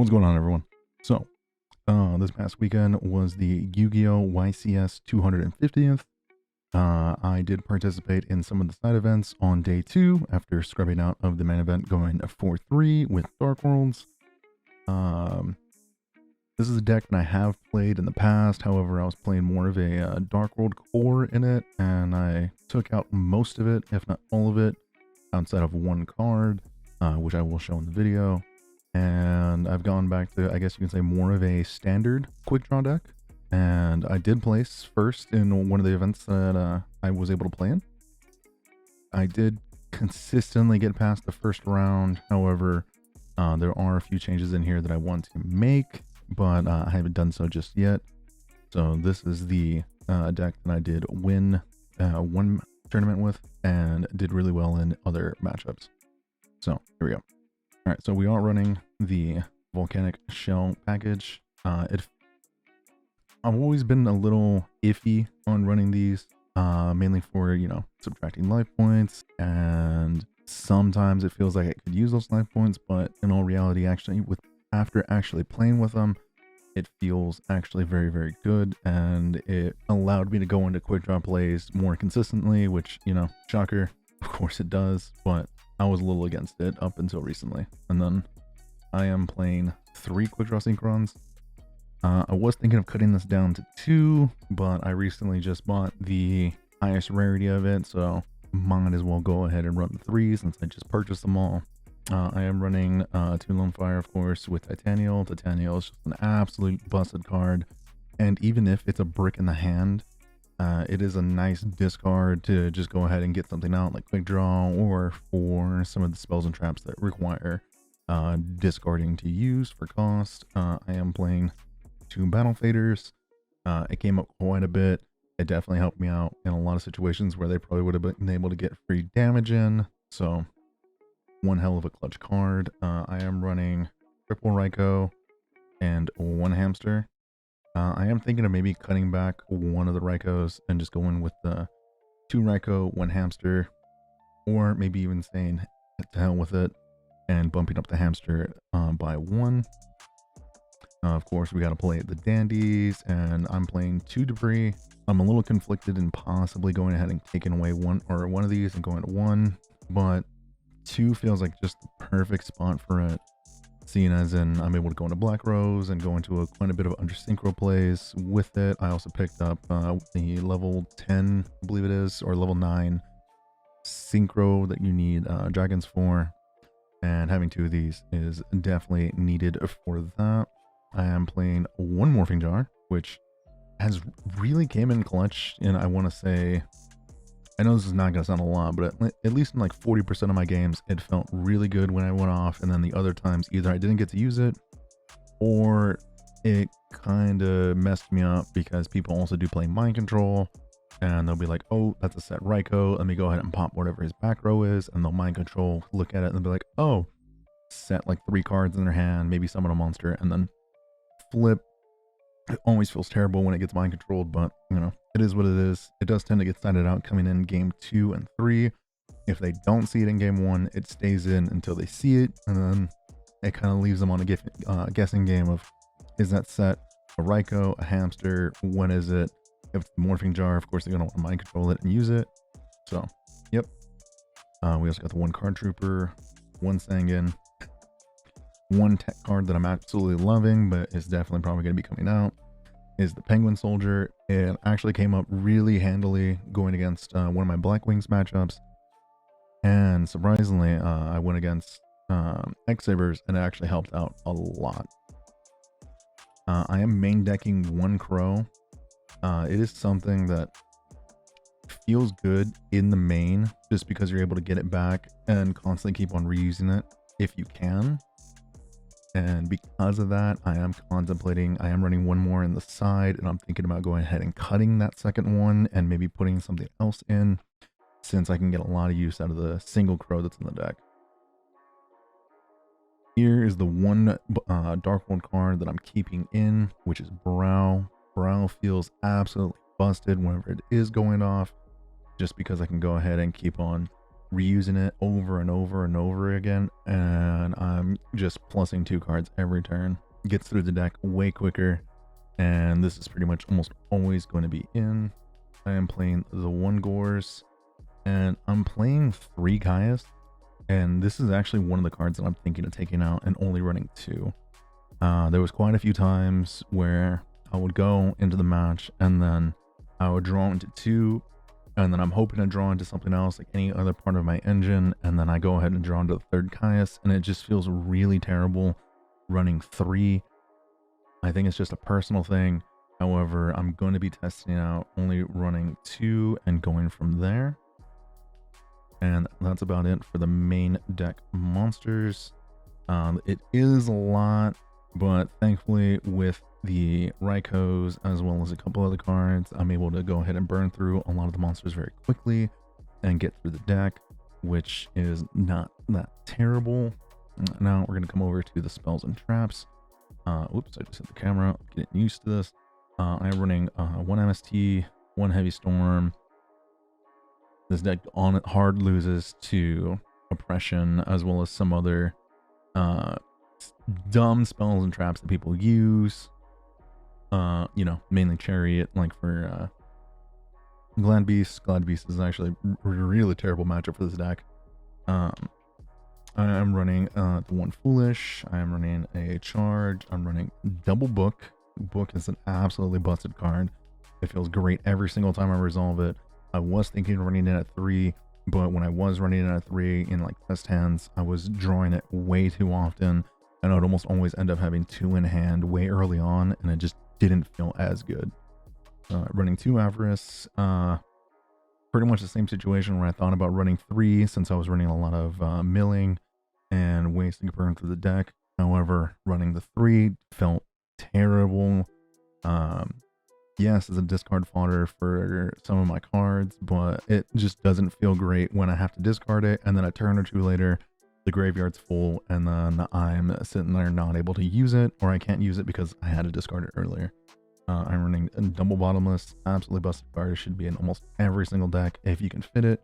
What's going on, everyone? So, this past weekend was the Yu-Gi-Oh! YCS 250th. I did participate in some of the side events on day 2 after scrubbing out of the main event going 4-3 with Dark Worlds. This is a deck that I have played in the past. However, I was playing more of a Dark World core in it, and I took out most of it, if not all of it, outside of one card, which I will show in the video. And I've gone back to, I guess you can say, more of a standard Quickdraw deck. And I did place first in one of the events that I was able to play in. I did consistently get past the first round. However, there are a few changes in here that I want to make, but I haven't done so just yet. So this is the deck that I did win one tournament with and did really well in other matchups. So here we go. All right, so we are running the volcanic shell package. I've always been a little iffy on running these, mainly for, subtracting life points, and sometimes it feels like I could use those life points, but in all reality, actually, after actually playing with them, it feels actually very, very good, and it allowed me to go into quick draw plays more consistently, which, shocker, of course it does, but I was a little against it up until recently. And then I am playing 3 quick draw synchrons. I was thinking of cutting this down to 2, but I recently just bought the highest rarity of it, so might as well go ahead and run the 3 since I just purchased them all. I am running 2 Lone Fire, of course, with Titanial. Titanial is just an absolute busted card, and even if it's a brick in the hand, it is a nice discard to just go ahead and get something out like quick draw, or for some of the spells and traps that require discarding to use for cost. I am playing 2 Battle Faders. It came up quite a bit. It definitely helped me out in a lot of situations where they probably would have been able to get free damage in. So one hell of a clutch card. I am running triple Raikou and 1 hamster. I am thinking of maybe cutting back one of the Raikous and just going with the 2 Raikou, 1 hamster, or maybe even saying to hell with it and bumping up the hamster by 1. Of course, we got to play the dandies, and I'm playing 2 debris. I'm a little conflicted in possibly going ahead and taking away one of these and going to 1, but 2 feels like just the perfect spot for it. Seeing as in I'm able to go into Black Rose and go into quite a bit of under synchro plays with it. I also picked up the level 10, I believe it is, or level 9 synchro that you need dragons for. And having 2 of these is definitely needed for that. I am playing 1 Morphing Jar, which has really came in clutch. And I want to say, I know this is not going to sound a lot, but at least in like 40% of my games, it felt really good when I went off. And then the other times, either I didn't get to use it, or it kind of messed me up because people also do play Mind Control. And they'll be like, oh, that's a set Raikou. Let me go ahead and pop whatever his back row is. And they'll Mind Control, look at it, and they'll be like, oh, set like 3 cards in their hand, maybe summon a monster, and then flip. It always feels terrible when it gets mind controlled, but it is what it is. It does tend to get sided out coming in game 2 and 3. If they don't see it in game 1, it stays in until they see it, and then it kind of leaves them on a guessing game of, is that set a Raikou, a hamster, when is it? If it's the Morphing Jar, of course they're going to want to mind control it and use it. So, yep. We also got the 1 Card Trooper, 1 Sangan, 1 tech card that I'm absolutely loving, but is definitely probably going to be coming out, is the Penguin Soldier. It actually came up really handily going against one of my Black Wings matchups, and surprisingly, I went against X-Sabers, and it actually helped out a lot. I am main decking 1 Crow. It is something that feels good in the main, just because you're able to get it back and constantly keep on reusing it if you can. And because of that, I am running 1 more in the side, and I'm thinking about going ahead and cutting that second one and maybe putting something else in, since I can get a lot of use out of the single Crow that's in the deck. Here is the 1 Dark World card that I'm keeping in, which is Brow. Brow feels absolutely busted whenever it is going off, just because I can go ahead and keep on reusing it over and over and over again, and I'm just plussing 2 cards every turn. Gets through the deck way quicker, and this is pretty much almost always going to be in. I am playing the 1 Gores, and I'm playing 3 Caius, and this is actually one of the cards that I'm thinking of taking out and only running 2. There was quite a few times where I would go into the match and then I would draw into 2, and then I'm hoping to draw into something else, like any other part of my engine, and then I go ahead and draw into the 3rd Caius, and it just feels really terrible running 3. I think it's just a personal thing. However, I'm going to be testing out only running 2 and going from there. And that's about it for the main deck monsters. It is a lot, but thankfully with the Raikos as well as a couple other cards, I'm able to go ahead and burn through a lot of the monsters very quickly and get through the deck, which is not that terrible. Now we're going to come over to the spells and traps. Oops, I just hit the camera. Getting used to this. I'm running 1 MST, 1 Heavy Storm. This deck on it hard loses to Oppression as well as some other dumb spells and traps that people use. You know, mainly Chariot, like for Glad Beast. Glad Beast is actually a really terrible matchup for this deck. I'm running the 1 Foolish. I'm running a Charge. I'm running Double Book. Book is an absolutely busted card. It feels great every single time I resolve it. I was thinking of running it at 3, but when I was running it at 3 in like test hands, I was drawing it way too often, and I would almost always end up having 2 in hand way early on, and it just didn't feel as good. Running 2 Avarice, pretty much the same situation where I thought about running 3 since I was running a lot of milling and wasting a burn through the deck. However, running the 3 felt terrible. Yes, it's a discard fodder for some of my cards, but it just doesn't feel great when I have to discard it, and then a turn or 2 later, the graveyard's full, and then I'm sitting there not able to use it, or I can't use it because I had to discard it earlier. I'm running a Double Bottomless, absolutely busted card. It should be in almost every single deck if you can fit it.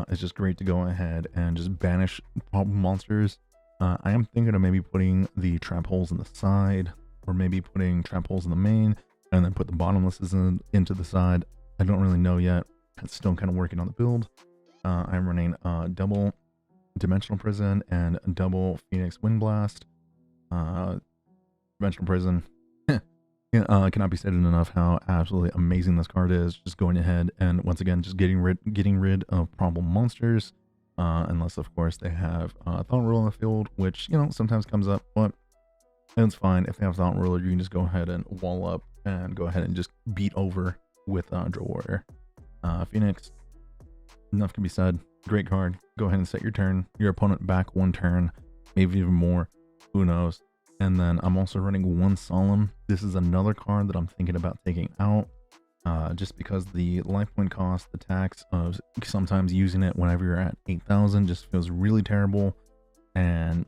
It's just great to go ahead and just banish problem monsters. I am thinking of maybe putting the trap holes in the side, or maybe putting trap holes in the main, and then put the bottomlesses into the side. I don't really know yet. It's still kind of working on the build. I'm running double Dimensional Prison and double Phoenix Windblast. Dimensional Prison cannot be stated enough how absolutely amazing this card is. Just going ahead and once again just getting rid of problem monsters, unless of course they have Thought Ruler in the field, which you know sometimes comes up, but it's fine. If they have Thought Ruler, you can just go ahead and wall up and go ahead and just beat over with Draw Warrior. Phoenix, enough can be said. Great card. Go ahead and set your turn. Your opponent back 1 turn, maybe even more. Who knows? And then I'm also running 1 Solemn. This is another card that I'm thinking about taking out, just because the life point cost, the tax of sometimes using it whenever you're at 8,000 just feels really terrible. And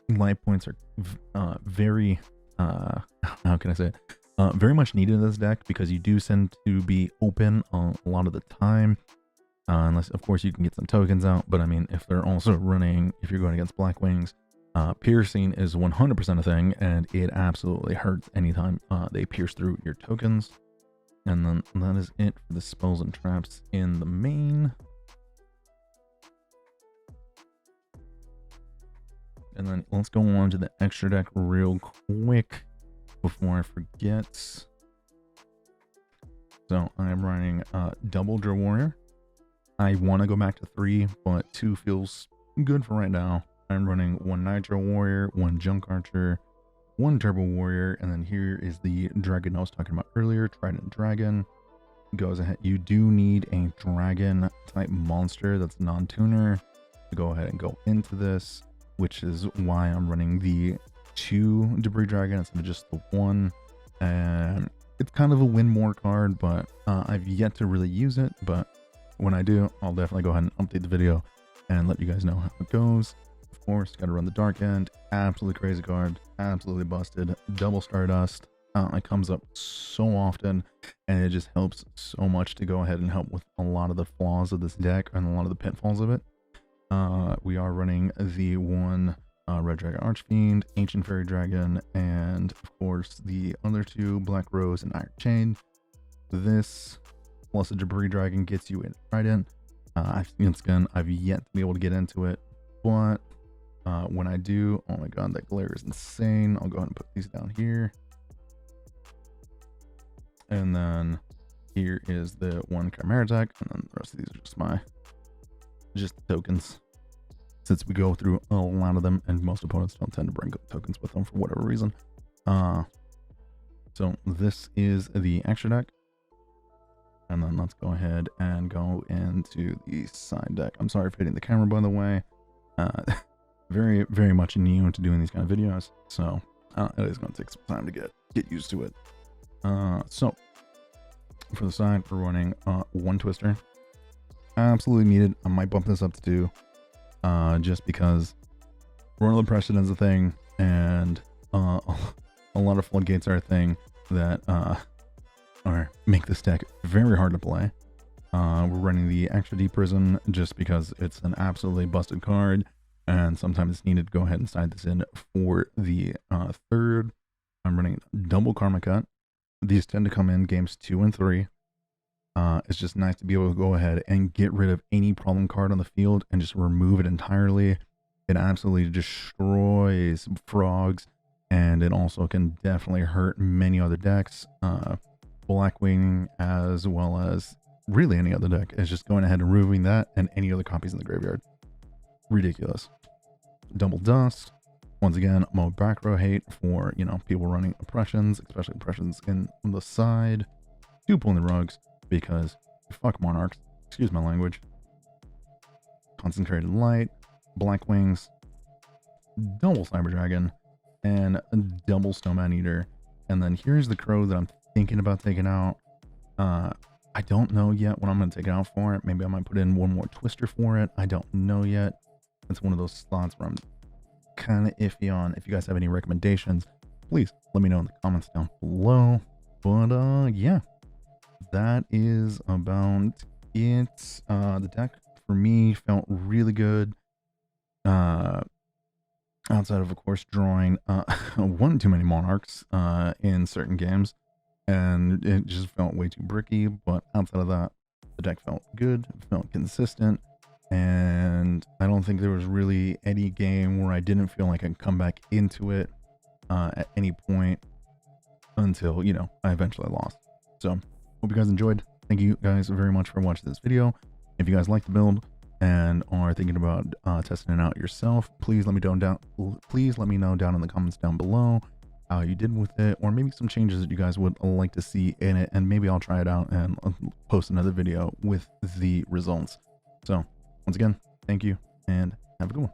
life points are very, how can I say it? Very much needed in this deck because you do tend to be open a lot of the time. Unless, of course, you can get some tokens out. But, I mean, if they're also running, if you're going against Black Wings, piercing is 100% a thing, and it absolutely hurts anytime they pierce through your tokens. And then that is it for the spells and traps in the main. And then let's go on to the extra deck real quick before I forget. So I'm running double Draw Warrior. I want to go back to 3, but 2 feels good for right now. I'm running 1 Nitro Warrior, 1 Junk Archer, 1 Turbo Warrior, and then here is the dragon I was talking about earlier, Trident Dragon. Goes ahead. You do need a dragon type monster that's non-tuner to go ahead and go into this, which is why I'm running the 2 Debris Dragon instead of just the 1. And it's kind of a win more card, but I've yet to really use it. But when I do, I'll definitely go ahead and update the video and let you guys know how it goes. Of course, got to run the Dark End. Absolutely crazy card. Absolutely busted. Double Stardust. It comes up so often, and it just helps so much to go ahead and help with a lot of the flaws of this deck and a lot of the pitfalls of it. We are running the one Red Dragon Archfiend, Ancient Fairy Dragon, and of course the other two, Black Rose and Iron Chain. This plus a Debris Dragon gets you in Trident. I've seen Skin. I've yet to be able to get into it, but when I do, oh my god, that glare is insane. I'll go ahead and put these down here. And then here is the one Chimera deck, and then the rest of these are just tokens. Since we go through a lot of them, and most opponents don't tend to bring tokens with them for whatever reason. So this is the extra deck. And then let's go ahead and go into the side deck. I'm sorry for hitting the camera, by the way. Very, very much new to doing these kind of videos. So it is going to take some time to get used to it. So for the side, we're running one Twister. Absolutely needed. I might bump this up to 2, just because Royal Oppression is a thing, and a lot of floodgates are a thing that make this deck very hard to play. We're running the extra deep prison just because it's an absolutely busted card, and sometimes it's needed to go ahead and side this in for the third. I'm running double Karma Cut. These tend to come in games 2 and 3. It's just nice to be able to go ahead and get rid of any problem card on the field and just remove it entirely. It absolutely destroys frogs, and it also can definitely hurt many other decks. Blackwing, as well as really any other deck, is just going ahead and removing that and any other copies in the graveyard. Ridiculous. Double Dust. Once again, more back row hate for, people running oppressions, especially oppressions in the side. 2 pulling the rugs because fuck monarchs. Excuse my language. Concentrated Light, Black Wings, double Cyber Dragon, and a double Snowman Eater. And then here's the crow that I'm thinking about taking out. I don't know yet what I'm going to take it out for it. Maybe I might put in one more Twister for it. I don't know yet. It's one of those slots where I'm kind of iffy on. If you guys have any recommendations, please let me know in the comments down below. But yeah, that is about it. The deck for me felt really good. Outside of course drawing one too many monarchs in certain games, and it just felt way too bricky. But outside of that, the deck felt good, it felt consistent, and I don't think there was really any game where I didn't feel like I could come back into it at any point until, I eventually lost. So hope you guys enjoyed. Thank you guys very much for watching this video. If you guys like the build and are thinking about testing it out yourself, please let me know down in the comments down below how you did with it, or maybe some changes that you guys would like to see in it, and maybe I'll try it out and post another video with the results. So once again, thank you and have a good one.